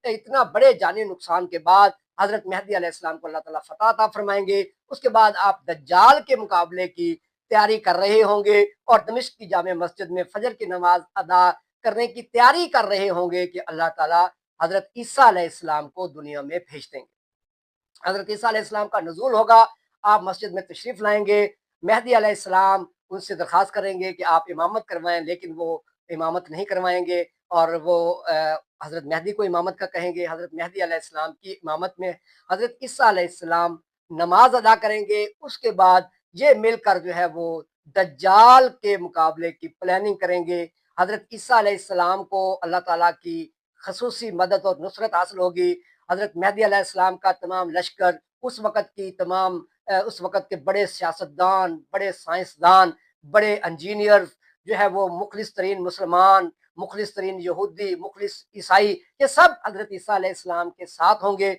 اتنا بڑے جانی نقصان کے بعد حضرت مہدی علیہ السلام کو اللہ تعالیٰ فتح عطا فرمائیں گے۔ اس کے بعد آپ دجال کے مقابلے کی تیاری کر رہے ہوں گے اور دمشق کی جامع مسجد میں فجر کی نماز ادا کرنے کی تیاری کر رہے ہوں گے کہ اللہ تعالیٰ حضرت عیسیٰ علیہ السلام کو دنیا میں بھیج دیں گے۔ حضرت عیسیٰ علیہ السلام کا نزول ہوگا، آپ مسجد میں تشریف لائیں گے، مہدی علیہ السلام ان سے درخواست کریں گے کہ آپ امامت کروائیں، لیکن وہ امامت نہیں کروائیں گے اور وہ حضرت مہدی کو امامت کا کہیں گے۔ حضرت مہدی علیہ السلام کی امامت میں حضرت عیسیٰ علیہ السلام نماز ادا کریں گے۔ اس کے بعد یہ مل کر جو ہے وہ دجال کے مقابلے کی پلاننگ کریں گے۔ حضرت عیسیٰ علیہ السلام کو اللہ تعالیٰ کی خصوصی مدد اور نصرت حاصل ہوگی۔ حضرت مہدی علیہ السلام کا تمام لشکر، اس وقت کے بڑے سیاستدان، بڑے سائنسدان، بڑے انجینئر جو ہے وہ مخلص ترین مسلمان، مخلص ترین یہودی، مخلص عیسائی، یہ سب حضرت عیسیٰ علیہ السلام کے ساتھ ہوں گے